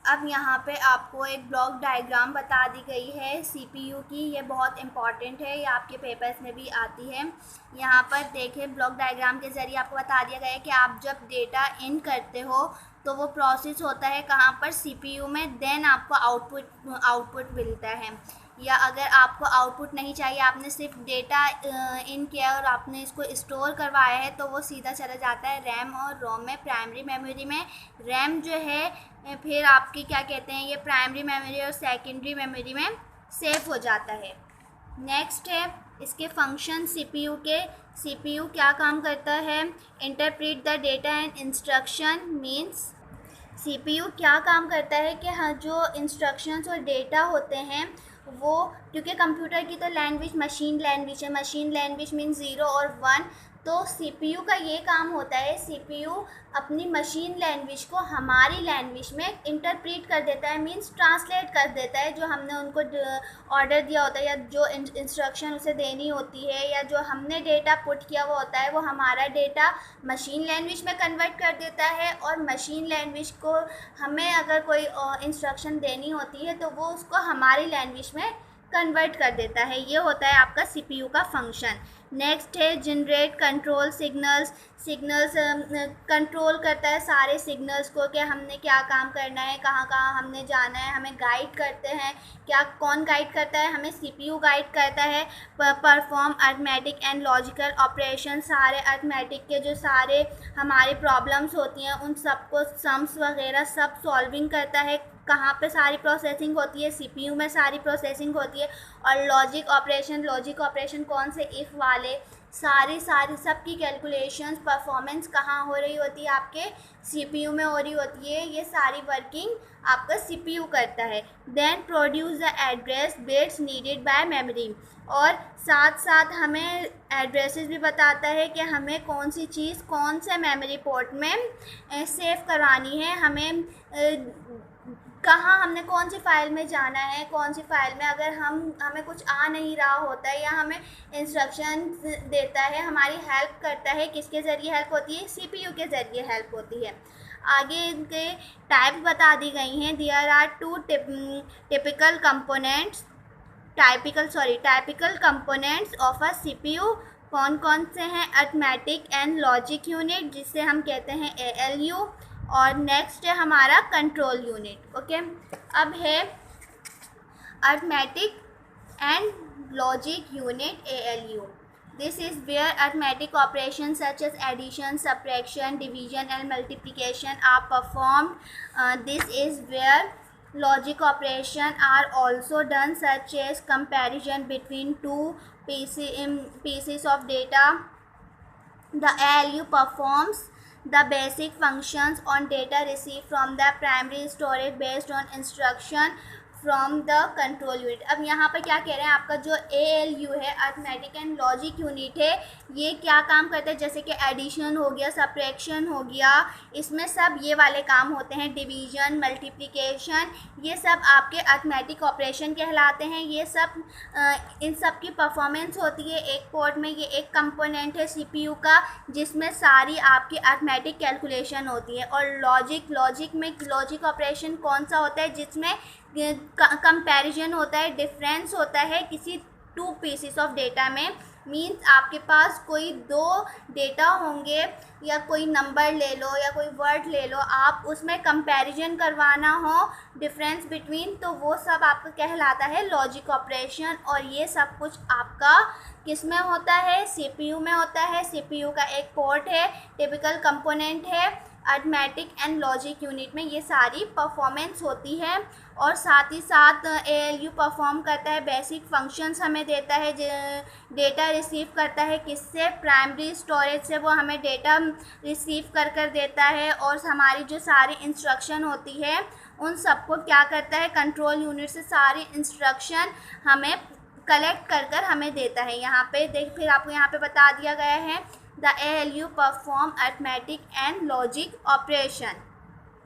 अब यहाँ पे आपको एक ब्लॉक डायग्राम बता दी गई है सीपीयू की। ये बहुत इंपॉर्टेंट है, ये आपके पेपर्स में भी आती है। यहाँ पर देखें, ब्लॉक डायग्राम के ज़रिए आपको बता दिया गया है कि आप जब डेटा इन करते हो तो वो प्रोसेस होता है कहाँ पर, सीपीयू में। देन आपको आउटपुट मिलता है। या अगर आपको आउटपुट नहीं चाहिए, आपने सिर्फ डेटा इन किया और आपने इसको स्टोर करवाया है, तो वो सीधा चला जाता है रैम और रोम में, प्राइमरी मेमोरी में। रैम जो है फिर आपकी क्या कहते हैं, ये प्राइमरी मेमोरी और सेकेंडरी मेमोरी में सेव हो जाता है। नेक्स्ट है इसके फंक्शन सीपीयू के। सीपीयू क्या काम करता है, interpret the data and instruction. Means CPU क्या काम करता है कि हाँ, जो इंस्ट्रक्शंस और डेटा होते हैं वो, क्योंकि कंप्यूटर की तो लैंग्वेज मशीन लैंग्वेज है, मशीन लैंग्वेज मीन 0 और 1। तो सीपीयू का ये काम होता है, सीपीयू अपनी मशीन लैंग्वेज को हमारी लैंग्वेज में इंटरप्रेट कर देता है, मींस ट्रांसलेट कर देता है। जो हमने उनको ऑर्डर दिया होता है या जो इंस्ट्रक्शन उसे देनी होती है या जो हमने डेटा पुट किया हुआ होता है, वो हमारा डेटा मशीन लैंग्वेज में कन्वर्ट कर देता है। और मशीन लैंग्वेज को हमें अगर कोई इंस्ट्रक्शन देनी होती है तो वो उसको हमारी लैंग्वेज में कन्वर्ट कर देता है। ये होता है आपका सीपीयू का फंक्शन। नेक्स्ट है generate control signals. Signals control करता है सारे सिग्नल्स को कि हमने क्या काम करना है, कहाँ कहाँ हमने जाना है, हमें गाइड करते हैं। क्या कौन गाइड करता है, हमें सीपीयू गाइड करता है। Perform arithmetic and logical operation. सारे अरिथमेटिक के जो सारे हमारी प्रॉब्लम्स होती हैं उन सबको, सम्स वगैरह सब सॉल्विंग करता है। कहाँ पे सारी प्रोसेसिंग होती है, सीपीयू में सारी प्रोसेसिंग होती है। और लॉजिक ऑपरेशन कौन से, इफ़ वाले, सारी सबकी कैलकुलेशंस, परफॉर्मेंस कहाँ हो रही होती है, आपके सीपीयू में हो रही होती है। ये सारी वर्किंग आपका सीपीयू करता है। Then produce the address bits needed by memory. और साथ साथ हमें एड्रेसेस भी बताता है कि हमें कौन सी चीज़ कौन से मेमोरी पोर्ट में सेव करवानी है, हमें कहाँ हमने कौन सी फ़ाइल में जाना है, कौन सी फ़ाइल में। अगर हमें कुछ आ नहीं रहा होता है या हमें इंस्ट्रक्शन देता है, हमारी हेल्प करता है, किसके ज़रिए हेल्प होती है, सीपीयू के ज़रिए हेल्प होती है। आगे इनके टाइप्स बता दी गई हैं। There are two typical components of a CPU. कौन कौन से हैं, अरिथमेटिक एंड लॉजिक यूनिट, जिसे हम कहते हैं एएलयू। और नेक्स्ट है हमारा कंट्रोल यूनिट। ओके, अब है arithmetic and logic unit ALU. This is where arithmetic operation such as addition, subtraction, division and multiplication are performed. This is where logic operation are also done, such as comparison between two pieces of data. The ALU performs the basic functions on data received from the primary storage based on instruction from the control unit. अब यहाँ पर क्या कह रहे हैं, आपका जो ALU है, अरिथमेटिक एंड लॉजिक यूनिट है, ये क्या काम करता है, जैसे कि एडिशन हो गया, सब्ट्रैक्शन हो गया, इसमें सब ये वाले काम होते हैं। डिवीजन, मल्टीप्लिकेशन, ये सब आपके अरिथमेटिक ऑपरेशन कहलाते हैं। ये सब इन सब की परफॉर्मेंस होती है एक पोर्ट में। ये एक कंपोनेंट है सीपीयू का जिसमें सारी आपकी अरिथमेटिक कैलकुलेशन होती है। और लॉजिक में लॉजिक ऑपरेशन कौन सा होता है, जिसमें कंपैरिजन होता है, डिफरेंस होता है किसी टू पीसेस ऑफ डेटा में। मीन्स आपके पास कोई दो डेटा होंगे या कोई नंबर ले लो या कोई वर्ड ले लो, आप उसमें कंपैरिजन करवाना हो, डिफरेंस बिटवीन, तो वो सब आपका कहलाता है लॉजिक ऑपरेशन। और ये सब कुछ आपका किस में होता है, सीपीयू में होता है। सीपीयू का एक पोर्ट है, टिपिकल कंपोनेंट है। अरिथमेटिक एंड लॉजिक यूनिट में ये सारी परफॉर्मेंस होती है। और साथ ही साथ ALU परफॉर्म करता है बेसिक फंक्शंस, हमें देता है, डेटा रिसीव करता है किससे, प्राइमरी स्टोरेज से वो हमें डेटा रिसीव कर देता है। और हमारी जो सारी इंस्ट्रक्शन होती है उन सबको क्या करता है, कंट्रोल यूनिट से सारी इंस्ट्रक्शन हमें कलेक्ट कर हमें देता है। यहाँ पे फिर आपको यहाँ पे बता दिया गया है, the ALU perform arithmetic and logic operation.